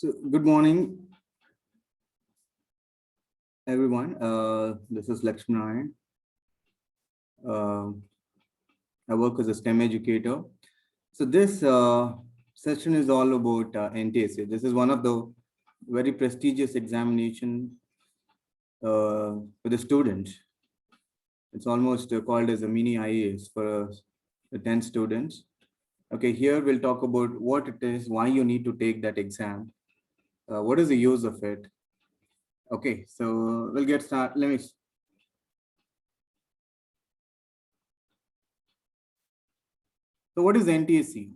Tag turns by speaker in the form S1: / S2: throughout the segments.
S1: So, good morning, everyone. This is Lakshman. I work as a STEM educator. So, this session is all about NTSA. This is one of the very prestigious examination for the students. It's almost called as a mini IAS for the 10 students. Okay, here we'll talk about what it is, why you need to take that exam, what is the use of it. Okay, so we'll get started. So what is NTSE?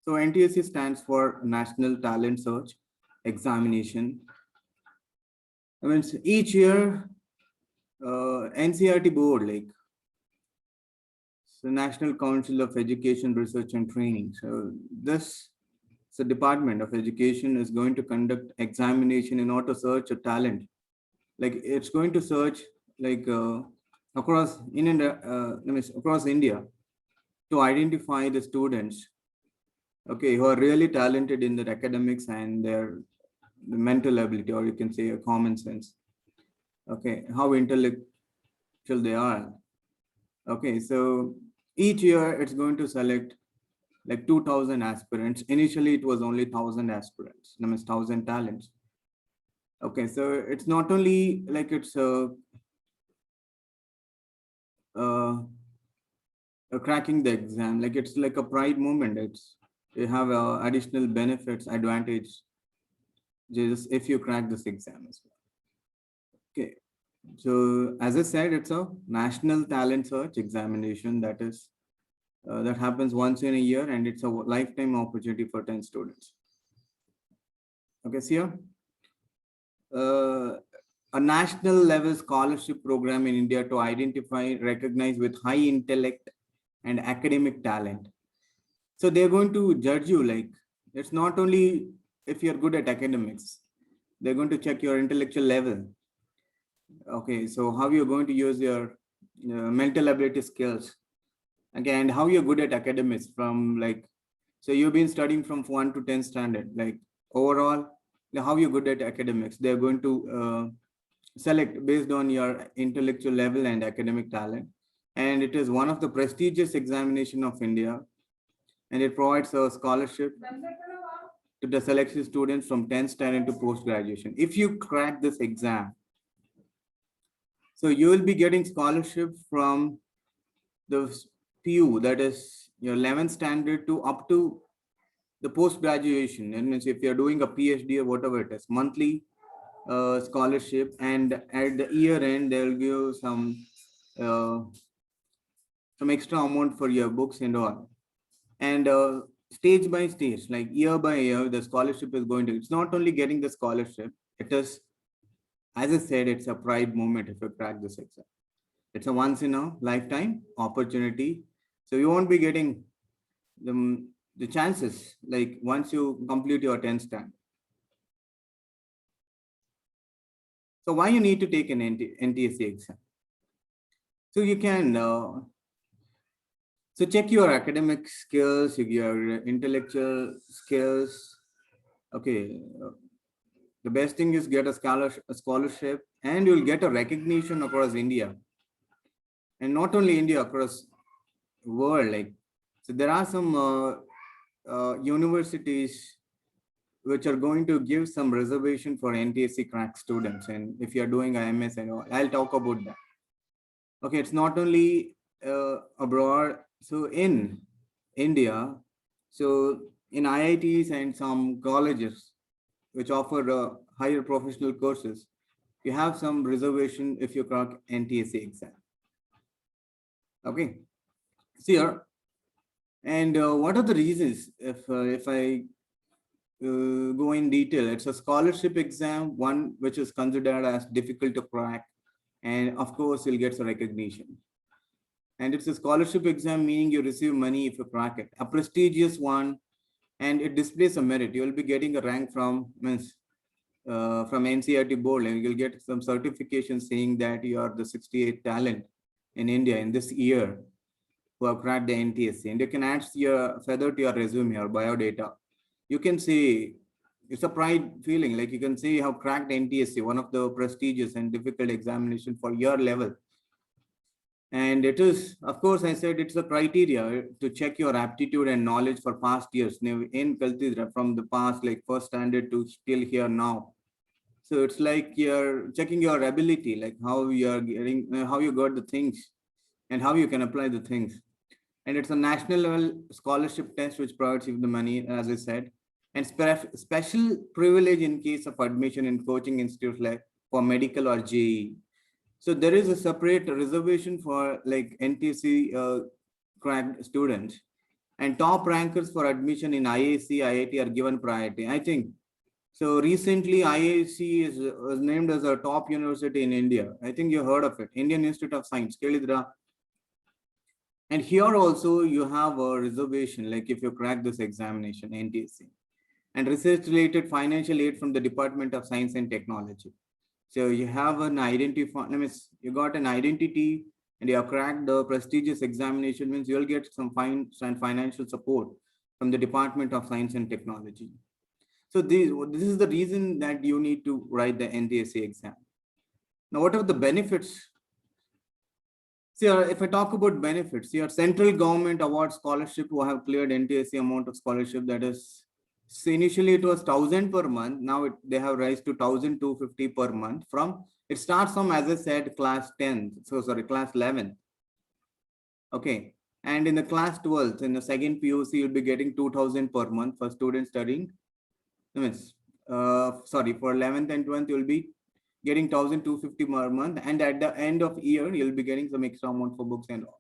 S1: So NTSE stands for National Talent Search Examination. I mean, each year, NCERT board, like the National Council of Education, Research and Training. So this, the Department of Education is going to conduct examination in order to search a talent. Like it's going to search like across India to identify the students, okay, who are really talented in their academics and their mental ability, or you can say a common sense. Okay, how intellectual they are. Okay, so each year it's going to select like 2,000 aspirants. Initially, it was only 1,000 aspirants, that means 1,000 talents. Okay, so it's not only like it's cracking the exam, like it's like a pride moment. It's you have additional benefits, advantage just if you crack this exam as well. Okay, so as I said, it's a national talent search examination that is that happens once in a year, and it's a lifetime opportunity for 10 students. Okay, see here. A national level scholarship program in India to identify, recognize with high intellect and academic talent. So they're going to judge you like it's not only if you're good at academics, they're going to check your intellectual level. Okay, so how you're going to use your mental ability skills. Okay, and how you're good at academics from like, so you've been studying from 1 to 10 standard, like overall, how you're good at academics. They're going to select based on your intellectual level and academic talent. And it is one of the prestigious examination of India. And it provides a scholarship to the selected students from 10th standard to post-graduation. If you crack this exam, so you will be getting scholarship from the PU, that is your 11th standard to up to the post-graduation. That means if you're doing a PhD or whatever it is, monthly scholarship, and at the year end, they'll give some extra amount for your books and all. And stage by stage, like year by year, the scholarship is going to, it's not only getting the scholarship, it is, as I said, it's a pride moment if you crack this exam. It's a once in a lifetime opportunity. So you won't be getting the chances like once you complete your 10th standard. So why you need to take an NTSE exam? So you can so check your academic skills, your intellectual skills. Okay, the best thing is get a scholarship, and you'll get a recognition across India, and not only India, across world. Like, so there are some universities which are going to give some reservation for NTSE crack students, and if you're doing IMS and all, I'll talk about that. Okay, it's not only abroad. So in India, so in IITs and some colleges which offer higher professional courses, you have some reservation if you crack NTSE exam. Okay, see here. And what are the reasons? If I go in detail, it's a scholarship exam, one which is considered as difficult to crack, and of course you'll get some recognition. And it's a scholarship exam, meaning you receive money if you crack it, a prestigious one, and it displays a merit. You'll be getting a rank from NCERT board, and you'll get some certification saying that you are the 68th talent in India in this year who have cracked the NTSE, and you can add your feather to your resume or biodata. You can say it's a pride feeling. Like you can see how cracked NTSC, one of the prestigious and difficult examination for your level. And it is, of course, I said it's a criteria to check your aptitude and knowledge for past years. In Kaltidra, from the past, like first standard to still here now. So it's like you're checking your ability, like how you're getting, how you got the things and how you can apply the things. And it's a national level scholarship test which provides you the money, as I said, and special privilege in case of admission in coaching institutes like for medical or JE. So there is a separate reservation for like NTC cracked students, and top rankers for admission in IIC, IIT are given priority. I think so. Recently, IIC was named as a top university in India. I think you heard of it, Indian Institute of Science, Kelidra. And here also you have a reservation, like if you crack this examination, NTSC, and research related financial aid from the Department of Science and Technology. So you have an identity, you got an identity and you have cracked the prestigious examination, means you'll get some financial support from the Department of Science and Technology. So this is the reason that you need to write the NTSC exam. Now, what are the benefits? See, if I talk about benefits, your central government awards scholarship who have cleared NTSC amount of scholarship, that is, so initially it was 1,000 per month. Now they have raised to 1,250 per month. From it starts from, as I said, class 10. So sorry, class 11. Okay, and in the class 12th, in the second POC, you'll be getting 2,000 per month for students studying. Sorry, for 11th and 12th, you'll be getting 1,250 per month, and at the end of year you'll be getting some extra amount for books and all.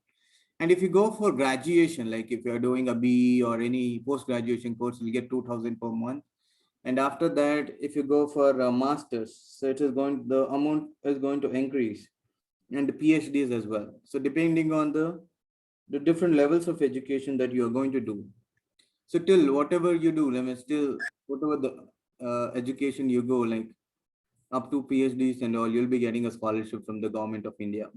S1: And if you go for graduation, like if you're doing a BE or any post-graduation course, you'll get 2,000 per month. And after that, if you go for a master's, so it is going, the amount is going to increase, and the PhDs as well. So depending on the different levels of education that you are going to do. So till whatever you do, still whatever the education you go, like up to PhDs and all, you'll be getting a scholarship from the government of India.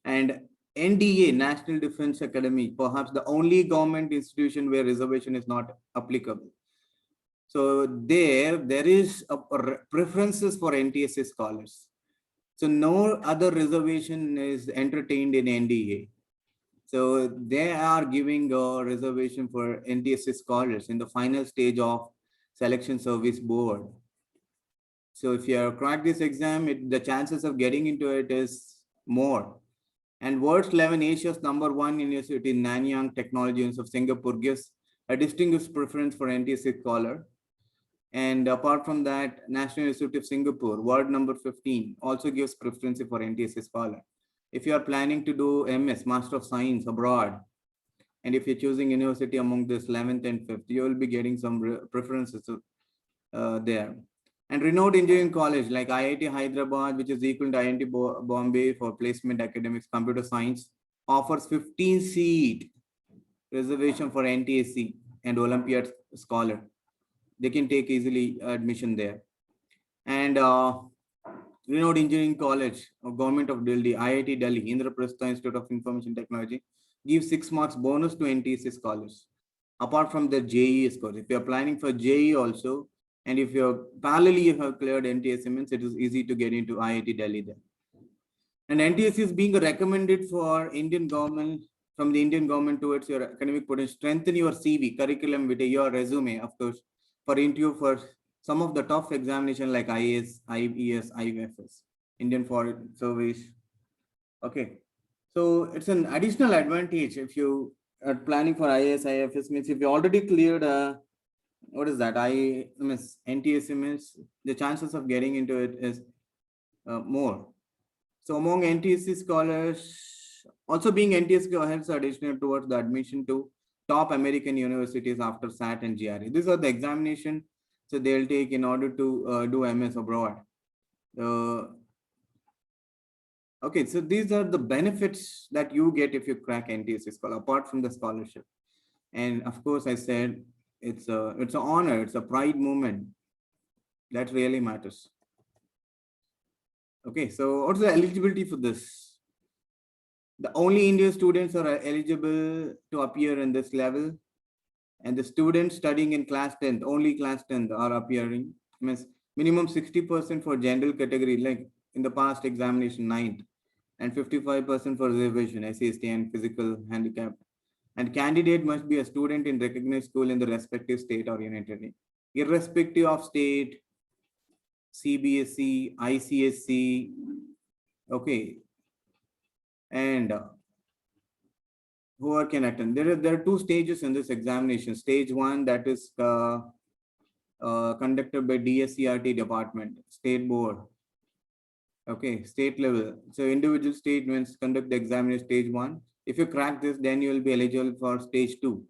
S1: And NDA, National Defense Academy, perhaps the only government institution where reservation is not applicable. So there is a preferences for NTSC scholars. So no other reservation is entertained in NDA. So they are giving a reservation for NTSC scholars in the final stage of selection service board. So if you have cracked this exam, the chances of getting into it is more. And World's 11, Asia's #1 university, Nanyang Technology University of Singapore, gives a distinguished preference for NTSC scholar. And apart from that, National Institute of Singapore, world number 15, also gives preference for NTSC scholar. If you are planning to do MS, Master of Science abroad, and if you're choosing university among this 11th and 5th, you will be getting some preferences there. And renowned engineering college like IIT Hyderabad, which is equal to IIT Bombay for placement academics, computer science, offers 15-seat reservation for NTSC and Olympiad scholar. They can take easily admission there. And renowned engineering college of Government of Delhi, IIT Delhi, Indraprastha Institute of Information Technology, gives 6 marks bonus to NTSC scholars. Apart from the JEE scores, if you're planning for JEE also, and if you're parallelly you have cleared NTSC, means it is easy to get into IIT Delhi then. And NTSC is being recommended for Indian government, from the Indian government towards your academic potential. Strengthen your CV, curriculum vitae, your resume, of course, for interview for some of the tough examination like IAS, IBS, IFS, Indian Foreign Service. Okay, so it's an additional advantage if you are planning for IAS, IFS, means if you already cleared what is that? NTSC means the chances of getting into it is more. So among NTSC scholars, also being NTSC helps additional towards the admission to top American universities after SAT and GRE. These are the examination, so they'll take in order to do MS abroad. Okay, so these are the benefits that you get if you crack NTSC scholar, apart from the scholarship. And of course, I said, it's an honor, it's a pride moment that really matters. Okay, so what's the eligibility for this? The only Indian students are eligible to appear in this level, And the students studying in class 10th, only class 10th are appearing. Means minimum 60% for general category, like in the past examination 9th, and 55% for reservation, SCST and physical handicap. And candidate must be a student in recognized school in the respective state or union territory. Irrespective of state, CBSE, ICSC, okay, and who can attend. There are two stages in this examination. Stage one, that is conducted by DSCRT department, state board. Okay, state level. So individual state means conduct the examination stage one. If you crack this, then you will be eligible for stage two.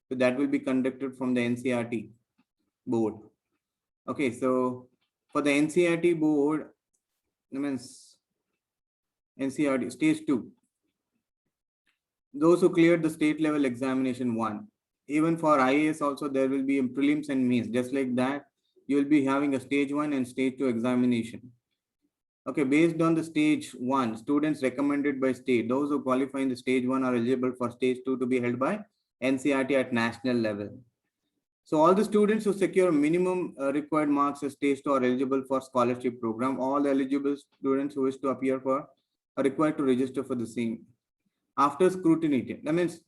S1: So that will be conducted from the NCRT board. Okay, so for the NCRT board, that means NCRT stage two, those who cleared the state level examination one. Even for IAS also, there will be prelims and means. Just like that, you will be having a stage one and stage two examination. Okay, based on the stage one, students recommended by state, those who qualify in the stage one are eligible for stage two to be held by NCRT at national level. So all the students who secure minimum required marks at stage two are eligible for scholarship program. All eligible students who wish to appear for are required to register for the same. After scrutiny, that means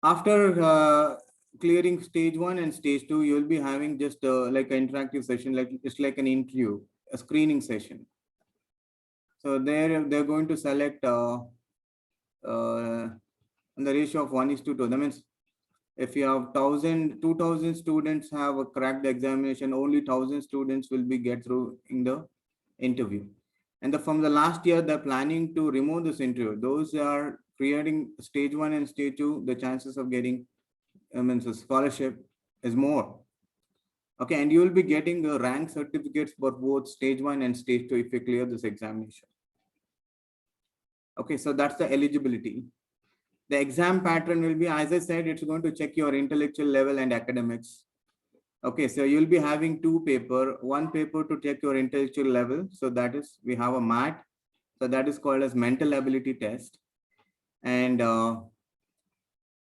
S1: after clearing stage one and stage two, you will be having just like an interactive session, like it's like an interview, a screening session. So they're going to select the ratio of 1:2. That means if you have 2,000 students have cracked the examination, only 1,000 students will be get through in the interview. And from the last year, they're planning to remove this interview. Those are creating stage one and stage two, the chances of getting a scholarship is more. Okay, and you will be getting rank certificates for both stage one and stage two if you clear this examination. Okay, so that's the eligibility. The exam pattern will be, as I said, it's going to check your intellectual level and academics. Okay, so you'll be having two paper, one paper to check your intellectual level. So that is, we have a MAT. So that is called as mental ability test. And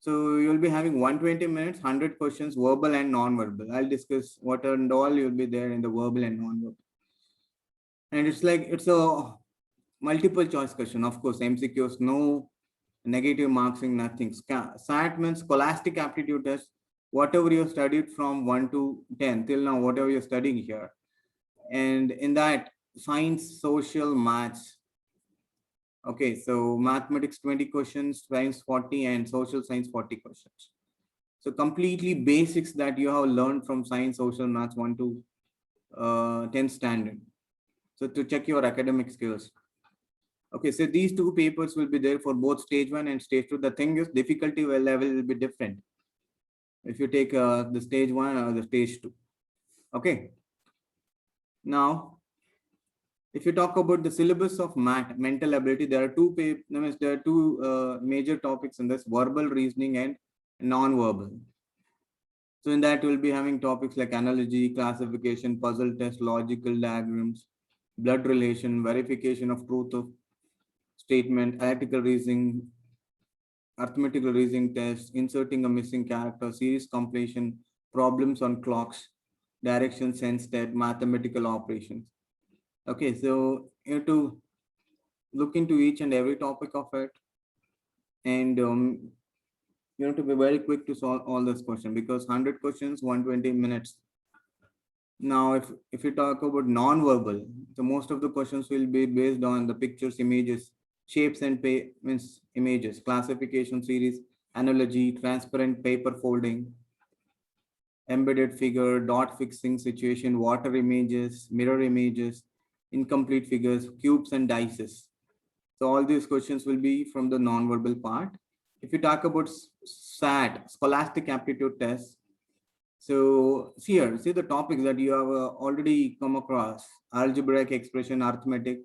S1: so you'll be having 120 minutes, 100 questions, verbal and non-verbal. I'll discuss what and all you'll be there in the verbal and non-verbal. And it's like, it's a multiple choice question. Of course, MCQs, no negative marking, nothing. SAT means scholastic aptitude test. Whatever you studied from 1 to 10 till now, whatever you're studying here. And in that, science, social, maths. Okay, so mathematics 20 questions, science 40, and social science 40 questions. So completely basics that you have learned from science, social, maths 1 to 10th standard. So to check your academic skills. Okay, so these two papers will be there for both stage one and stage two. The thing is, difficulty level will be different if you take the stage one or the stage two. Okay. Now, if you talk about the syllabus of mental ability, there are two major topics in this: verbal, reasoning, and non-verbal. So in that, we'll be having topics like analogy, classification, puzzle test, logical diagrams, blood relation, verification of truth of statement, analytical reasoning, arithmetical reasoning test, inserting a missing character, series completion, problems on clocks, direction sense test, mathematical operations. Okay, so you have to look into each and every topic of it, and you have to be very quick to solve all this question, because 100 questions, 120 minutes. Now, if you talk about non-verbal, so most of the questions will be based on the pictures, images, shapes and means images, classification series, analogy, transparent paper folding, embedded figure, dot fixing situation, water images, mirror images, incomplete figures, cubes and dices. So all these questions will be from the non-verbal part. If you talk about SAT, Scholastic Aptitude Test, so see the topics that you have already come across: algebraic expression, arithmetic,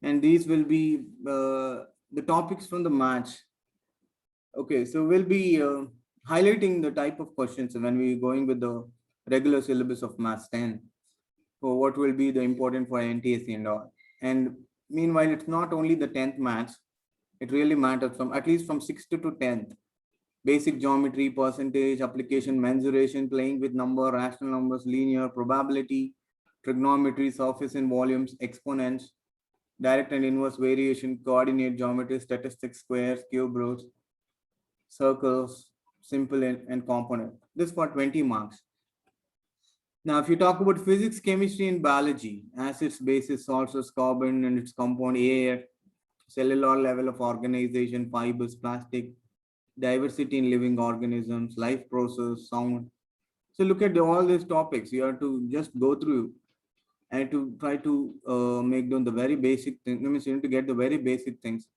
S1: and these will be the topics from the match. Okay, so we'll be highlighting the type of questions when we're going with the regular syllabus of Maths 10. So what will be the important for NTSC and all. And meanwhile, it's not only the 10th Maths, it really matters from at least from 6th to 10th. basic geometry, percentage, application, mensuration, playing with number, rational numbers, linear, probability, trigonometry, surface and volumes, exponents, direct and inverse variation, coordinate geometry, statistics, squares, cube roots, circles, simple and component. This for 20 marks. Now, if you talk about physics, chemistry, and biology, acids, bases, salts, carbon and its compound, air, cellular level of organization, fibers, plastic, diversity in living organisms, life process, sound. So look at all these topics. You have to just go through and to try to make them the very basic thing. That means you need to get the very basic things,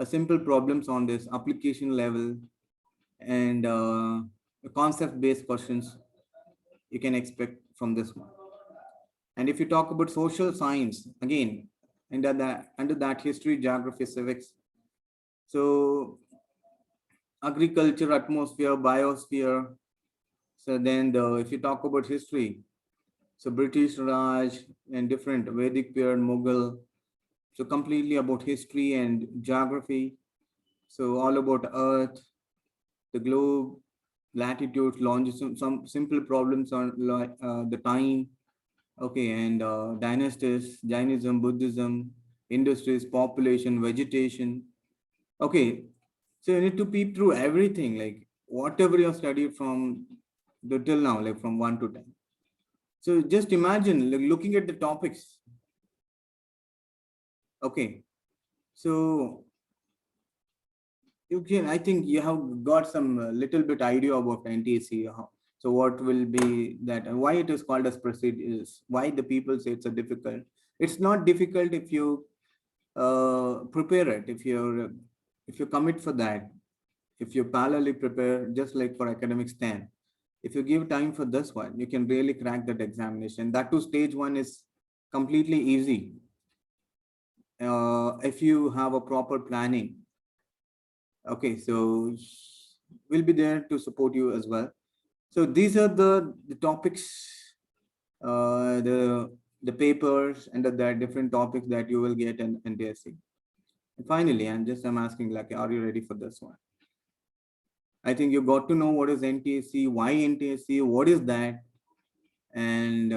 S1: simple problems on this application level, and concept-based questions you can expect from this one. And if you talk about social science, again, under that history, geography, civics. So agriculture, atmosphere, biosphere. So then if you talk about history, so British Raj and different Vedic period, Mughal. So completely about history and geography. So all about Earth, the globe, latitudes, longitude, some simple problems on the time. Okay, and dynasties, Jainism, Buddhism, industries, population, vegetation. Okay, so you need to peep through everything, like whatever you have studied from the till now, like from 1 to 10. So just imagine like, looking at the topics. Okay, so you can, I think you have got some little bit idea about NTSC. So what will be that and why it is called as prestigious, why the people say it's a difficult. It's not difficult if you prepare it, if you commit for that, if you parallelly prepare just like for academic stand. If you give time for this one, you can really crack that examination. That too, stage 1 is completely easy. If you have a proper planning. Okay, so we'll be there to support you as well. So these are the topics, the papers and the different topics that you will get in NTSC. And finally, I'm asking, like, are you ready for this one? I think you got to know what is NTSC, why NTSC, what is that, and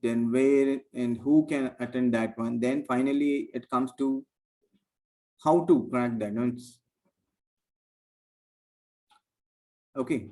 S1: then where and who can attend that one. Then finally, it comes to how to crack that. Okay.